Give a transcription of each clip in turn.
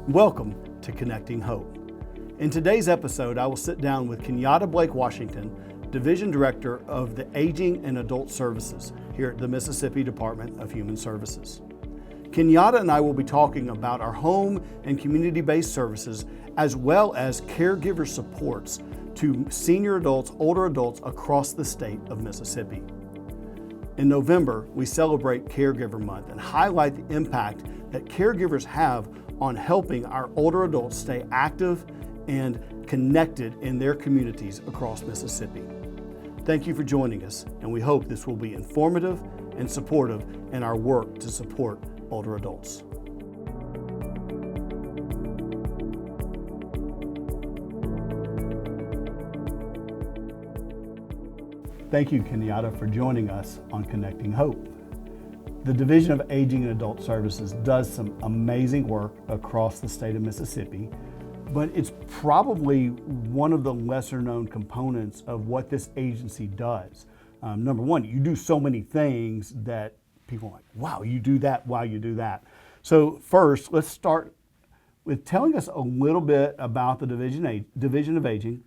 Welcome to Connecting Hope. In today's episode, I will sit down with KenYada Blake-Washington, Division Director of the Aging and Adult Services here at the Mississippi Department of Human Services. KenYada and I will be talking about our home and community-based services as well as caregiver supports to senior adults, older adults across the state of Mississippi. In November, we celebrate Caregiver Month and highlight the impact that caregivers have on helping our older adults stay active and connected in their communities across Mississippi. Thank you for joining us, and we hope this will be informative and supportive in our work to support older adults. Thank you, KenYada, for joining us on Connecting Hope. The Division of Aging and Adult Services does some amazing work across the state of Mississippi, but it's probably one of the lesser known components of what this agency does. Number one, you do so many things that people are like, wow, you do that, wow, you do that. So first, let's start with telling us a little bit about the Division of Aging,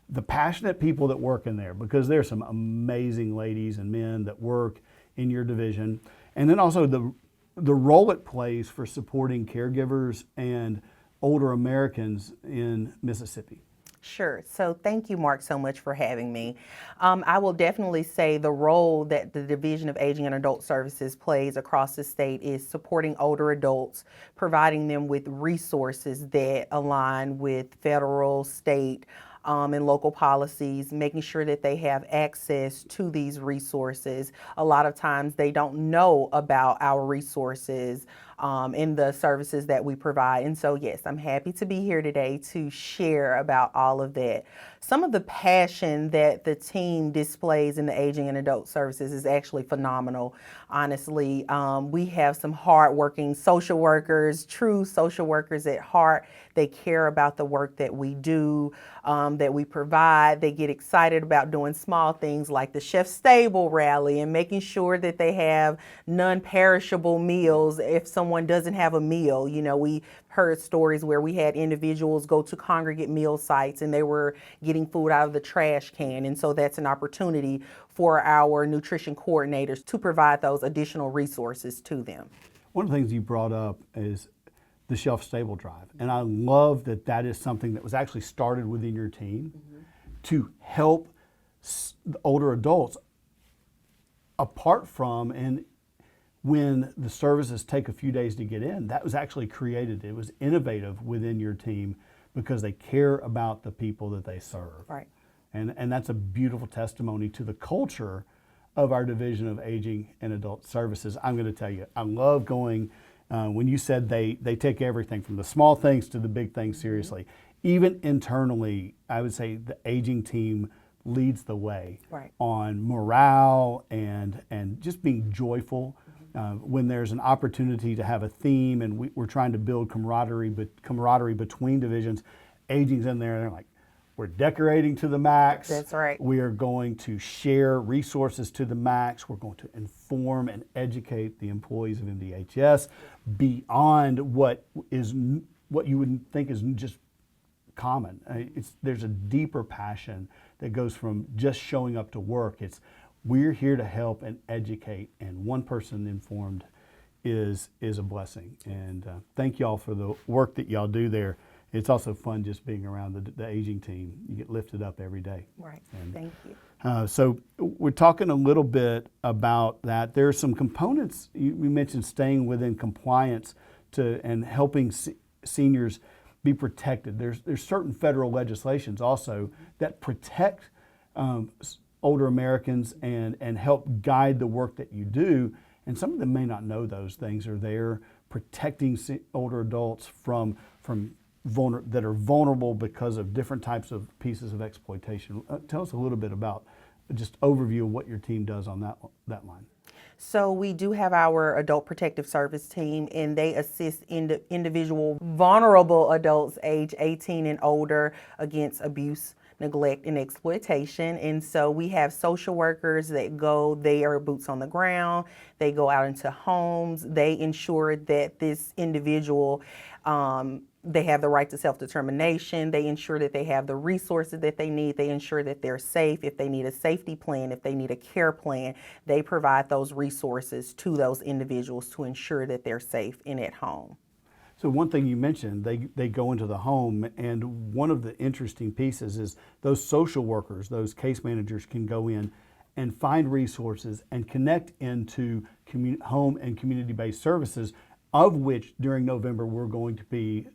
the passionate people that work in there, because there's some amazing ladies and men that work in your division. And then also the role it plays for supporting caregivers and older Americans in Mississippi. Sure. So thank you, Mark, so much for having me. I will definitely say the role that the Division of Aging and Adult Services plays across the state is supporting older adults, providing them with resources that align with federal, state, and local policies, making sure that they have access to these resources. A lot of times they don't know about our resources in the services that we provide. And so, yes, I'm happy to be here today to share about all of that. Some of the passion that the team displays in the Aging and Adult Services is actually phenomenal, honestly. We have some hardworking social workers, true social workers at heart. They care about the work that we do, that we provide. They get excited about doing small things like the Chef's Stable rally and making sure that they have non-perishable meals if someone doesn't have a meal. You know, we heard stories where we had individuals go to congregate meal sites and they were getting food out of the trash can. And so that's an opportunity for our nutrition coordinators to provide those additional resources to them. One of the things you brought up is the Shelf Stable Drive. And I love that that is something that was actually started within your team to help older adults apart from, and when the services take a few days to get in, that was actually created. It was innovative within your team because they care about the people that they serve. Right. And that's a beautiful testimony to the culture of our Division of Aging and Adult Services. I'm going to tell you, I love going, when you said they take everything from the small things to the big things seriously. Even internally, I would say the aging team leads the way on morale and just being joyful. When there's an opportunity to have a theme and we're trying to build camaraderie between divisions, aging's in there and they're like, we're decorating to the max. That's right. We are going to share resources to the max. We're going to inform and educate the employees of MDHS beyond what you would think is just common. There's a deeper passion that goes from just showing up to work. We're here to help and educate, and one person informed is a blessing. And thank y'all for the work that y'all do there. It's also fun just being around the aging team. You get lifted up every day. Right. And, thank you. So we're talking a little bit about that. There are some components. You mentioned staying within compliance and helping seniors be protected. There's certain federal legislations also that protect older Americans and help guide the work that you do. And some of them may not know those things are there, protecting older adults from that are vulnerable because of different types of pieces of exploitation. Tell us a little bit about just overview of what your team does on that line. So we do have our Adult Protective Service team, and they assist individual vulnerable adults age 18 and older against abuse, neglect, and exploitation. And so we have social workers that they are boots on the ground, they go out into homes, they ensure that this individual they have the right to self-determination. They ensure that they have the resources that they need. They ensure that they're safe. If they need a safety plan, if they need a care plan, they provide those resources to those individuals to ensure that they're safe and at home. So one thing you mentioned, they go into the home, and one of the interesting pieces is those social workers, those case managers can go in and find resources and connect into home and community-based services, of which during November we're going to be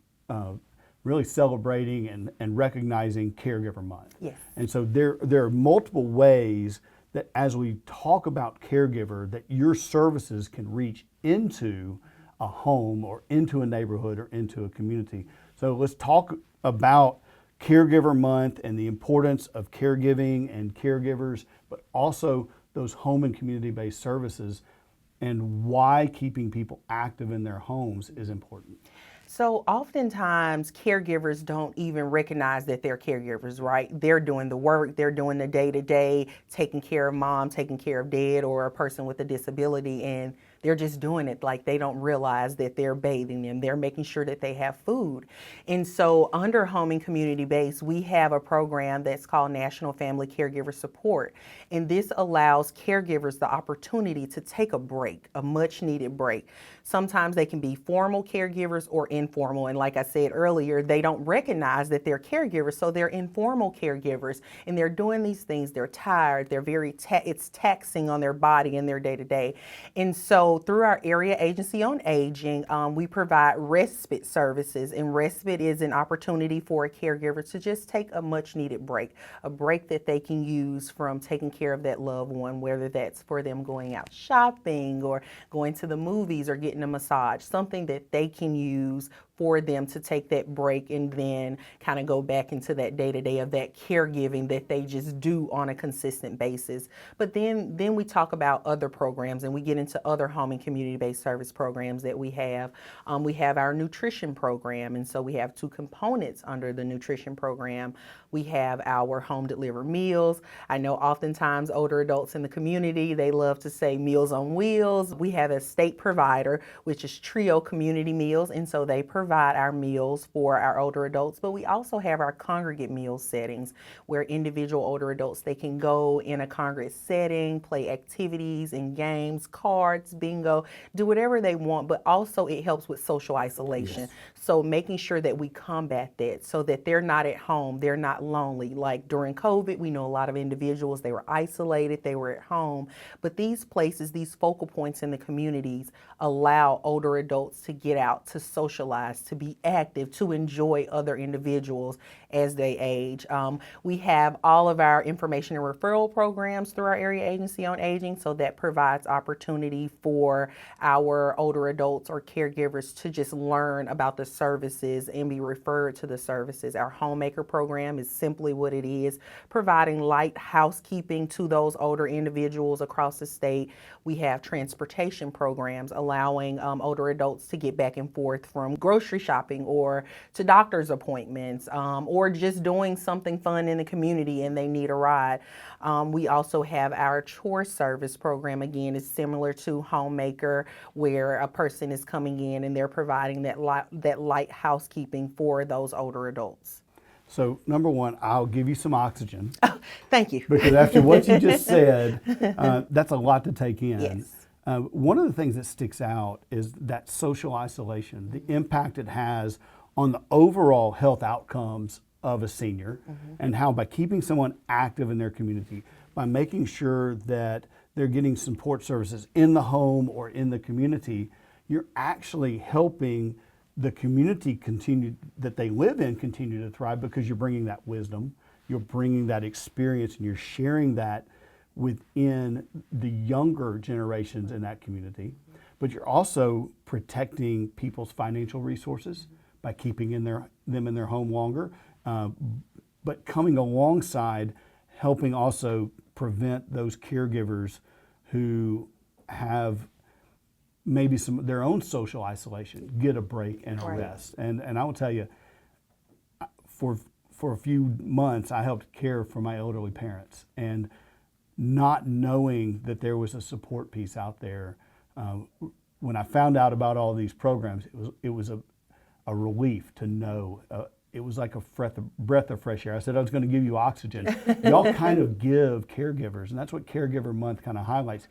really celebrating and recognizing Caregiver Month. Yes. And so there are multiple ways that as we talk about caregiver, that your services can reach into a home or into a neighborhood or into a community. So let's talk about Caregiver Month and the importance of caregiving and caregivers, but also those home and community-based services and why keeping people active in their homes is important. So oftentimes caregivers don't even recognize that they're caregivers, right? They're doing the work, they're doing the day-to-day, taking care of mom, taking care of dad, or a person with a disability, and they're just doing it like they don't realize that they're bathing them. They're making sure that they have food. And so under Home and Community Based, we have a program that's called National Family Caregiver Support. And this allows caregivers the opportunity to take a break, a much needed break. Sometimes they can be formal caregivers or informal. And like I said earlier, they don't recognize that they're caregivers. So they're informal caregivers and they're doing these things. They're tired. They're it's taxing on their body in their day to day. And so through our Area Agency on Aging, we provide respite services, and respite is an opportunity for a caregiver to just take a much needed break, a break that they can use from taking care of that loved one, whether that's for them going out shopping or going to the movies or getting a massage, something that they can use for them to take that break and then kind of go back into that day-to-day of that caregiving that they just do on a consistent basis. But then we talk about other programs and we get into other home and community-based service programs that we have. We have our nutrition program, and so we have two components under the nutrition program. We have our home delivered meals. I know oftentimes older adults in the community, they love to say Meals on Wheels. We have a state provider, which is Trio Community Meals, and so they provide our meals for our older adults, but we also have our congregate meal settings where individual older adults, they can go in a congregate setting, play activities and games, cards, bingo, do whatever they want, but also it helps with social isolation. Yes. So making sure that we combat that so that they're not at home, they're not lonely. Like during COVID, we know a lot of individuals, they were isolated, they were at home, but these places, these focal points in the communities allow older adults to get out, to socialize, to be active, to enjoy other individuals as they age. We have all of our information and referral programs through our Area Agency on Aging, so that provides opportunity for our older adults or caregivers to just learn about the services and be referred to the services. Our Homemaker program is simply what it is, providing light housekeeping to those older individuals across the state. We have transportation programs allowing older adults to get back and forth from grocery shopping or to doctor's appointments, or just doing something fun in the community and they need a ride. We also have our chore service program. Again, it's similar to Homemaker, where a person is coming in and they're providing that light housekeeping for those older adults. So number one, I'll give you some oxygen. Oh, thank you. Because after what you just said, that's a lot to take in. Yes. One of the things that sticks out is that social isolation, the impact it has on the overall health outcomes of a senior, and how by keeping someone active in their community, by making sure that they're getting support services in the home or in the community, you're actually helping the community that they live in continue to thrive, because you're bringing that wisdom, you're bringing that experience, and you're sharing that within the younger generations in that community. But you're also protecting people's financial resources by keeping them in their home longer, but coming alongside helping also prevent those caregivers who have maybe their own social isolation, get a break and a rest. And I will tell you, for a few months, I helped care for my elderly parents, and not knowing that there was a support piece out there. When I found out about all these programs, it was a relief to know. It was like a breath of fresh air. I said I was going to give you oxygen. Y'all kind of give caregivers, and that's what Caregiver Month kind of highlights,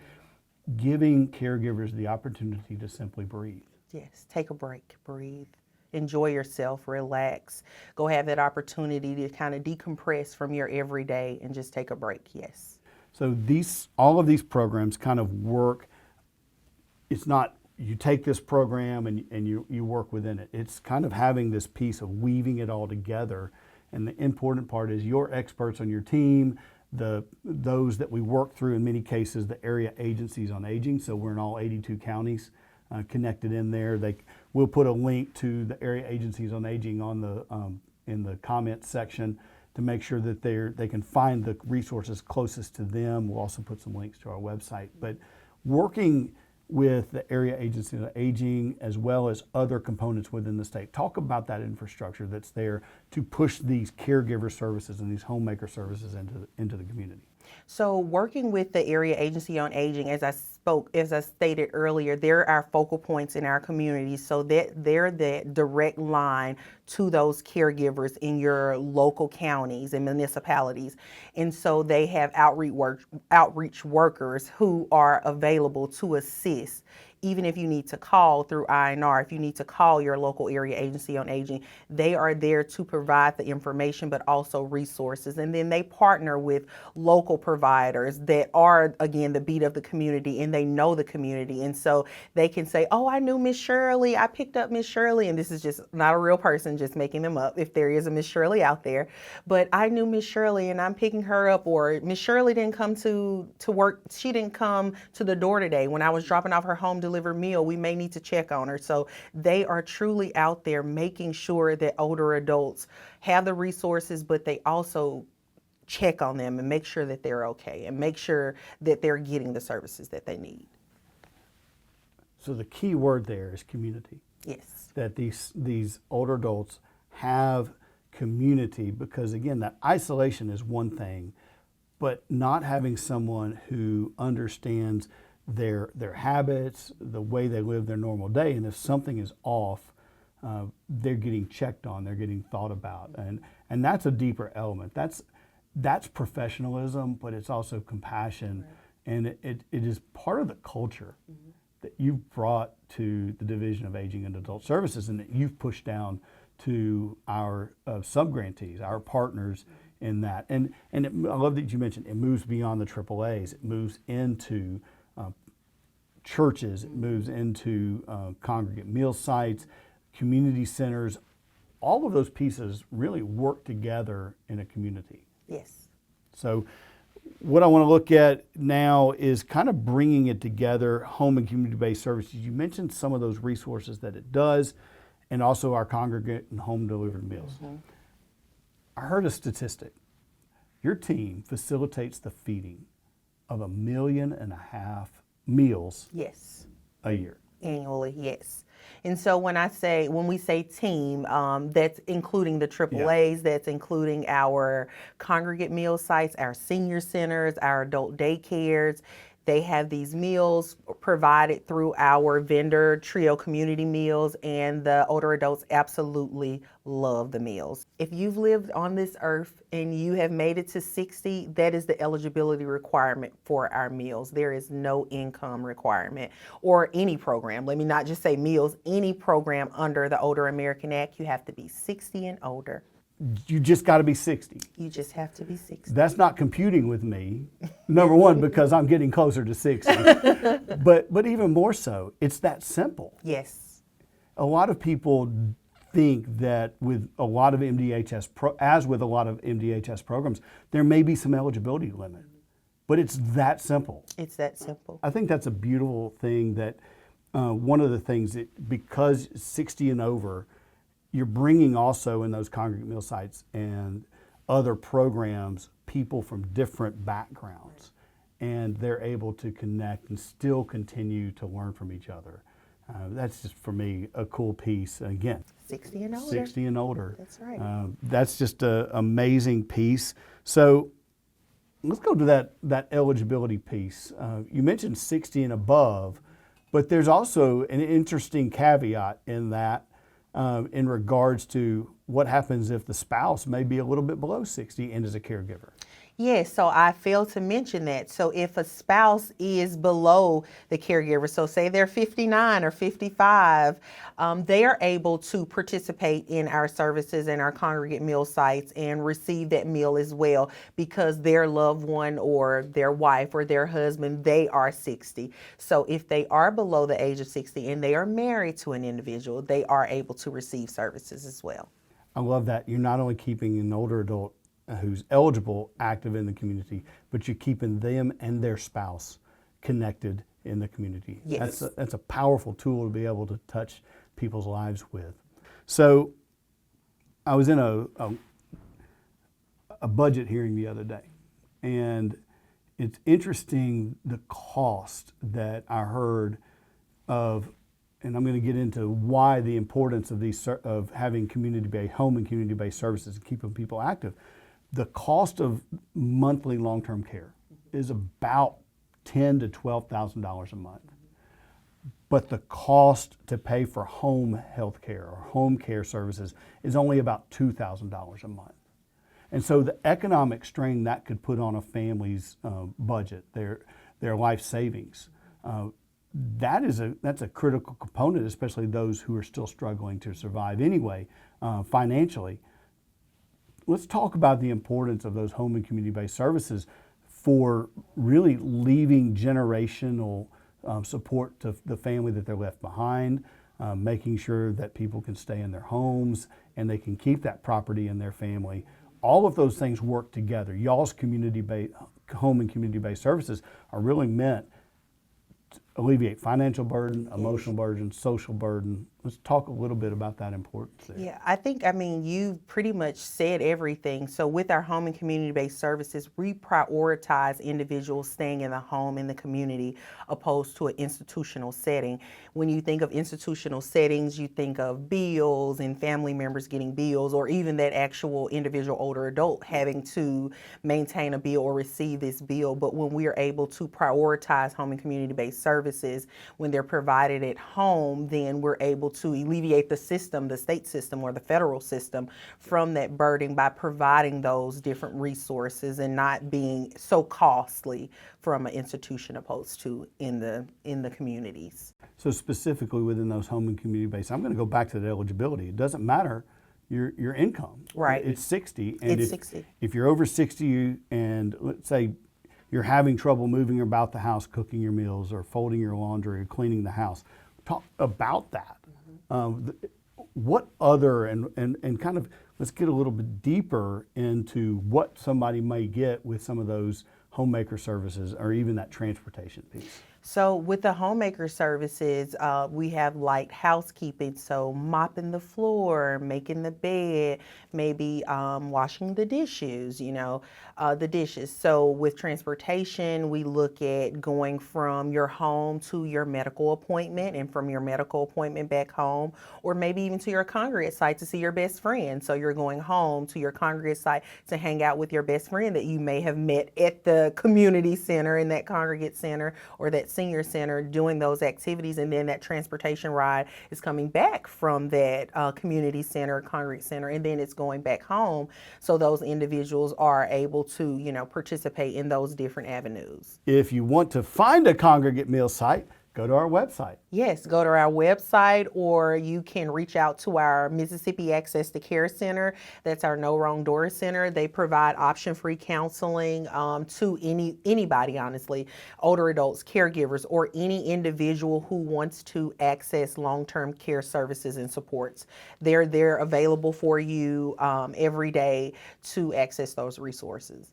giving caregivers the opportunity to simply breathe. Yes, take a break, breathe, enjoy yourself, relax, go have that opportunity to kind of decompress from your everyday and just take a break, yes. So all of these programs kind of work. It's not you take this program and you work within it. It's kind of having this piece of weaving it all together. And the important part is your experts on your team, those that we work through, in many cases, the area agencies on aging. So we're in all 82 counties connected in there. We'll put a link to the area agencies on aging on in the comments section to make sure that they can find the resources closest to them. We'll also put some links to our website. But working with the area agency on aging as well as other components within the state. Talk about that infrastructure that's there to push these caregiver services and these homemaker services into the community. So working with the area agency on aging, as I stated earlier, they're our focal points in our community, so that they're the direct line to those caregivers in your local counties and municipalities. And so they have outreach workers who are available to assist. Even if you need to call through INR, if you need to call your local area agency on aging, they are there to provide the information, but also resources. And then they partner with local providers that are, again, the beat of the community, and they know the community. And so they can say, oh, I knew Miss Shirley, I picked up Miss Shirley, and this is just not a real person, just making them up if there is a Miss Shirley out there. But I knew Miss Shirley and I'm picking her up, or Miss Shirley didn't come to work, she didn't come to the door today. When I was dropping off her home delivered meal, we may need to check on her. So they are truly out there making sure that older adults have the resources, but they also check on them and make sure that they're okay and make sure that they're getting the services that they need. So the key word there is community. Yes. That these older adults have community, because again, that isolation is one thing, but not having someone who understands their habits, the way they live their normal day, and if something is off, they're getting checked on, they're getting thought about, and that's a deeper element. That's professionalism, but it's also compassion, right. And it is part of the culture that you've brought to the Division of Aging and Adult Services, and that you've pushed down to our subgrantees, our partners in that. And I love that you mentioned it moves beyond the AAAs, it moves into churches, it moves into congregate meal sites, community centers. All of those pieces really work together in a community. Yes. So what I want to look at now is kind of bringing it together, home and community-based services. You mentioned some of those resources that it does, and also our congregate and home delivered meals. Mm-hmm. I heard a statistic. Your team facilitates the feeding of 1.5 million meals yes. a year. Annually, yes. And so when we say team, that's including the AAAs, that's including our congregate meal sites, our senior centers, our adult daycares. They have these meals provided through our vendor Trio Community Meals, and the older adults absolutely love the meals. If you've lived on this earth and you have made it to 60, that is the eligibility requirement for our meals. There is no income requirement or any program. Let me not just say meals, any program under the Older American Act, you have to be 60 and older. You just got to be 60. You just have to be 60. That's not computing with me, number one, because I'm getting closer to 60. But even more so, it's that simple. Yes. A lot of people think that with a lot of MDHS, as with a lot of MDHS programs, there may be some eligibility limit, but it's that simple. It's that simple. I think that's a beautiful thing that one of the things that, because 60 and over, you're bringing also in those congregate meal sites and other programs people from different backgrounds, and they're able to connect and still continue to learn from each other. That's just, for me, a cool piece. Again, 60 and older. 60 and older. That's right. That's just an amazing piece. So let's go to that eligibility piece. You mentioned 60 and above, but there's also an interesting caveat in that in regards to what happens if the spouse may be a little bit below 60 and is a caregiver. Yes, so I failed to mention that. So if a spouse is below the caregiver, so say they're 59 or 55, they are able to participate in our services and our congregate meal sites and receive that meal as well because their loved one or their wife or their husband, they are 60. So if they are below the age of 60 and they are married to an individual, they are able to receive services as well. I love that. You're not only keeping an older adult who's eligible active in the community, but you're keeping them and their spouse connected in the community. Yes. That's a powerful tool to be able to touch people's lives with. So I was in a budget hearing the other day, and it's interesting the cost that I heard of, and I'm going to get into why the importance of of having community-based home and community-based services and keeping people active. The cost of monthly long-term care is about $10,000 to $12,000 a month. But the cost to pay for home health care or home care services is only about $2,000 a month. And so the economic strain that could put on a family's budget, their life savings, that's a critical component, especially those who are still struggling to survive anyway, financially. Let's talk about the importance of those home and community-based services for really leaving generational support to the family that they're left behind, making sure that people can stay in their homes and they can keep that property in their family. All of those things work together. Y'all's community-based home and community-based services are really meant to alleviate financial burden, emotional burden, social burden. Let's talk a little bit about that importance there. Yeah, you pretty much said everything. So with our home and community-based services, we prioritize individuals staying in the home, in the community, opposed to an institutional setting. When you think of institutional settings, you think of bills and family members getting bills, or even that actual individual older adult having to maintain a bill or receive this bill. But when we are able to prioritize home and community-based services, when they're provided at home, then we're able to alleviate the system, the state system or the federal system, from that burden by providing those different resources and not being so costly from an institution opposed to in the communities. So specifically within those home and community-based, I'm going to go back to the eligibility. It doesn't matter your income. Right. It's 60. And It's 60. If you're over 60 and let's say you're having trouble moving about the house, cooking your meals or folding your laundry or cleaning the house, talk about that. What other, and kind of, let's get a little bit deeper into what somebody may get with some of those homemaker services or even that transportation piece. So with the homemaker services, we have light housekeeping, so mopping the floor, making the bed, maybe washing the dishes, the dishes. So with transportation, we look at going from your home to your medical appointment and from your medical appointment back home, or maybe even to your congregate site to see your best friend. So you're going home to your congregate site to hang out with your best friend that you may have met at the community center, in that congregate center or that senior center, doing those activities, and then that transportation ride is coming back from that community center, congregate center, and then it's going back home. So those individuals are able to, participate in those different avenues. If you want to find a congregate meal site, go to our website. Yes, go to our website, or you can reach out to our Mississippi Access to Care Center. That's our No Wrong Door Center. They provide option-free counseling to anybody, honestly, older adults, caregivers, or any individual who wants to access long-term care services and supports. They're available for you every day to access those resources.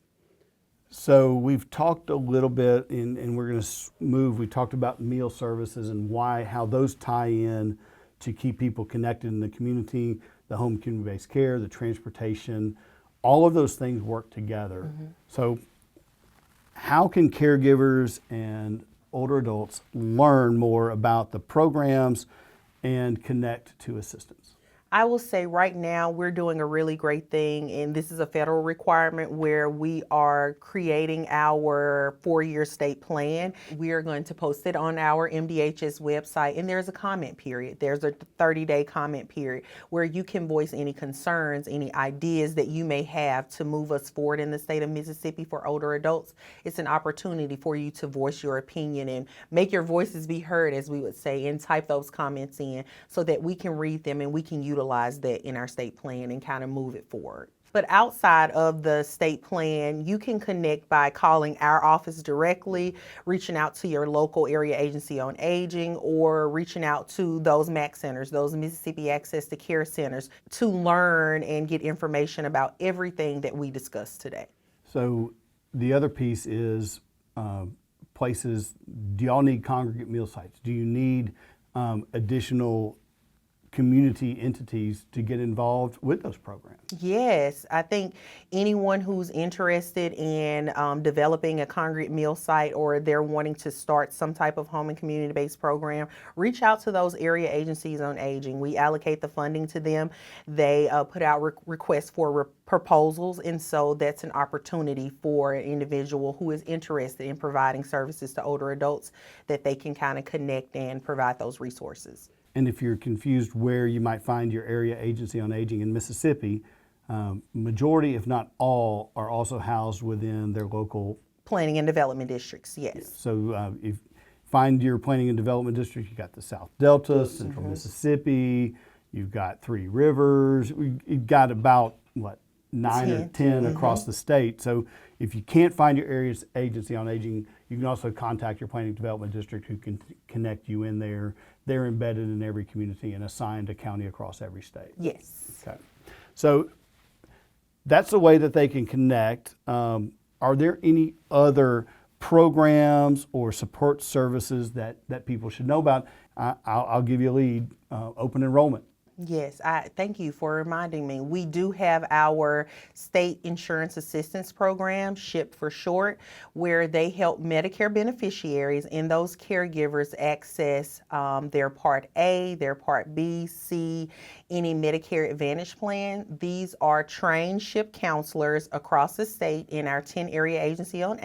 So we've talked a little bit, and we're going to move. We talked about meal services and how those tie in to keep people connected in the community, the home community-based care, the transportation. All of those things work together. Mm-hmm. So how can caregivers and older adults learn more about the programs and connect to assistance? I will say right now we're doing a really great thing, and this is a federal requirement where we are creating our 4-year state plan. We are going to post it on our MDHS website, and there's a comment period. There's a 30-day comment period where you can voice any concerns, any ideas that you may have to move us forward in the state of Mississippi for older adults. It's an opportunity for you to voice your opinion and make your voices be heard, as we would say, and type those comments in so that we can read them and we can utilize that in our state plan and kind of move it forward. But outside of the state plan, you can connect by calling our office directly, reaching out to your local area agency on aging, or reaching out to those MAC centers, those Mississippi Access to Care centers, to learn and get information about everything that we discussed today. So the other piece is places. Do y'all need congregate meal sites? Do you need additional community entities to get involved with those programs? Yes, I think anyone who's interested in developing a congregate meal site, or they're wanting to start some type of home and community-based program, reach out to those area agencies on aging. We allocate the funding to them. They put out requests for proposals, and so that's an opportunity for an individual who is interested in providing services to older adults that they can kind of connect and provide those resources. And if you're confused where you might find your area agency on aging in Mississippi, majority, if not all, are also housed within their local planning and development districts, yes. So if find your planning and development district, you got the South Delta, Central Mississippi, you've got Three Rivers, you've got about, 9 or 10 across the state. So if you can't find your area agency on aging, you can also contact your planning and development district, who can connect you in there. They're embedded in every community and assigned a county across every state. Yes. Okay. So that's the way that they can connect. Are there any other programs or support services that people should know about? I'll give you a lead. Open enrollment. Yes, I thank you for reminding me. We do have our state insurance assistance program, SHIP for short, where they help Medicare beneficiaries and those caregivers access their Part A, their Part B, C, any Medicare Advantage plan. These are trained SHIP counselors across the state in our 10 area agencies on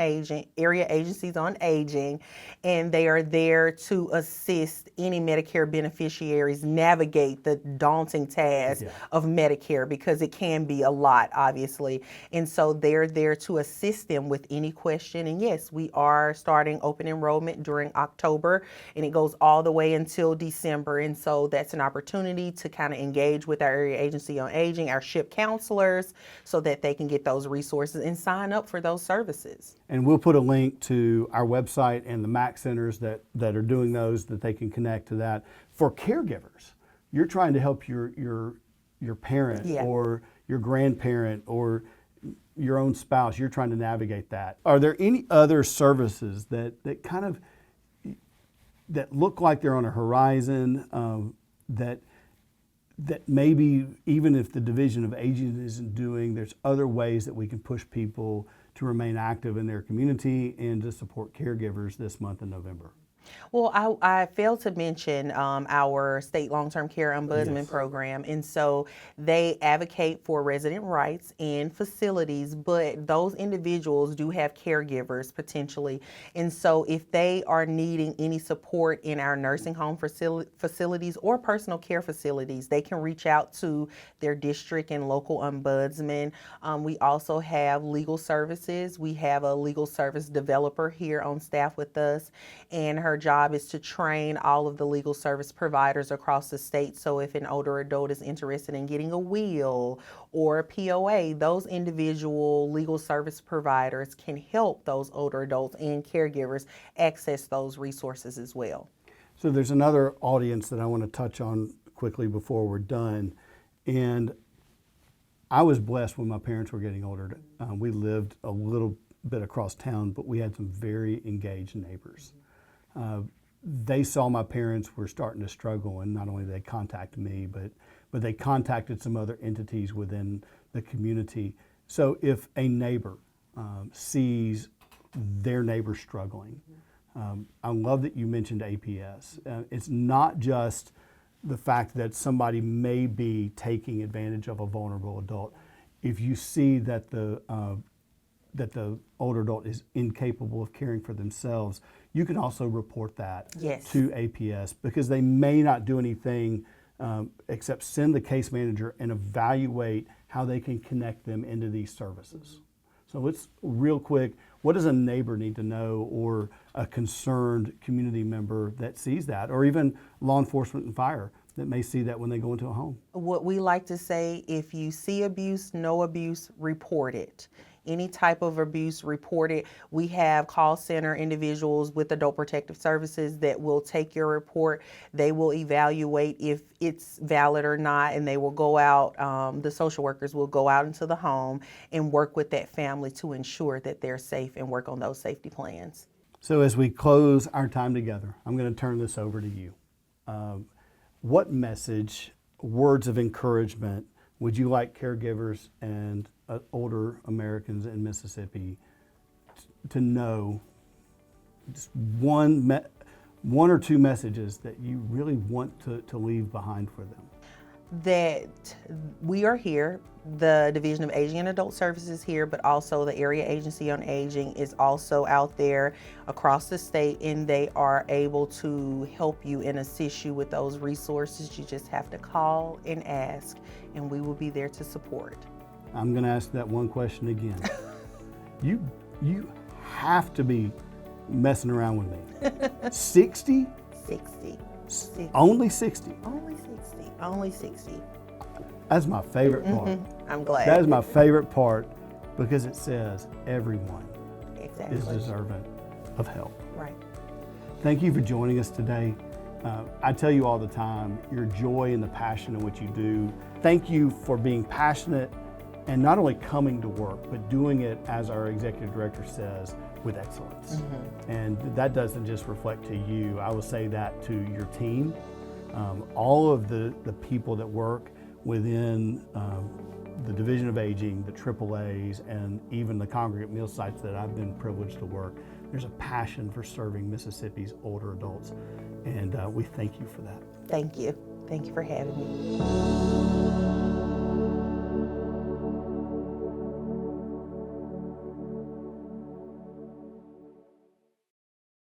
aging, and they are there to assist any Medicare beneficiaries navigate the daunting task of Medicare, because it can be a lot, obviously. And so they're there to assist them with any question. And yes, we are starting open enrollment during October, and it goes all the way until December. And so that's an opportunity to kind of engage with our area agency on aging, our SHIP counselors, so that they can get those resources and sign up for those services. And we'll put a link to our website and the MAC centers that are doing those, that they can connect to that. For caregivers, you're trying to help your parent or your grandparent or your own spouse. You're trying to navigate that. Are there any other services that kind of that look like they're on a horizon, that maybe even if the Division of Aging isn't doing, there's other ways that we can push people to remain active in their community and to support caregivers this month in November? Well, I failed to mention our state long-term care ombudsman program, and so they advocate for resident rights in facilities, but those individuals do have caregivers potentially, and so if they are needing any support in our nursing home facilities or personal care facilities, they can reach out to their district and local ombudsman. We also have legal services. We have a legal service developer here on staff with us, and her job is to train all of the legal service providers across the state. So if an older adult is interested in getting a will or a POA, those individual legal service providers can help those older adults and caregivers access those resources as well. So there's another audience that I want to touch on quickly before we're done. And I was blessed when my parents were getting older. We lived a little bit across town, but we had some very engaged neighbors. They saw my parents were starting to struggle, and not only did they contact me, but they contacted some other entities within the community. So if a neighbor sees their neighbor struggling, I love that you mentioned APS. It's not just the fact that somebody may be taking advantage of a vulnerable adult, if you see that the older adult is incapable of caring for themselves, you can also report that Yes. to APS, because they may not do anything except send the case manager and evaluate how they can connect them into these services. So let's real quick, what does a neighbor need to know, or a concerned community member that sees that, or even law enforcement and fire that may see that when they go into a home? What we like to say, if you see abuse, know abuse, report it. Any type of abuse, report it. We have call center individuals with Adult Protective Services that will take your report. They will evaluate if it's valid or not, and they will go out, the social workers will go out into the home and work with that family to ensure that they're safe and work on those safety plans. So as we close our time together, I'm going to turn this over to you. What message, words of encouragement would you like caregivers and older Americans in Mississippi to know? Just one or two messages that you really want to leave behind for them. That we are here, the Division of Aging and Adult Services here, but also the Area Agency on Aging is also out there across the state, and they are able to help you and assist you with those resources. You just have to call and ask, and we will be there to support. I'm going to ask that one question again. You have to be messing around with me. 60? 60. Only 60? Only 60. That's my favorite part. I'm glad. That is my favorite part, because it says everyone Exactly. is deserving of help. Right. Thank you for joining us today. I tell you all the time, your joy and the passion in what you do. Thank you for being passionate and not only coming to work, but doing it, as our executive director says, with excellence. And that doesn't just reflect to you. I will say that to your team, all of the people that work within the Division of Aging, the AAAs, and even the congregate meal sites that I've been privileged to work. There's a passion for serving Mississippi's older adults, and we thank you for that. Thank you. Thank you for having me.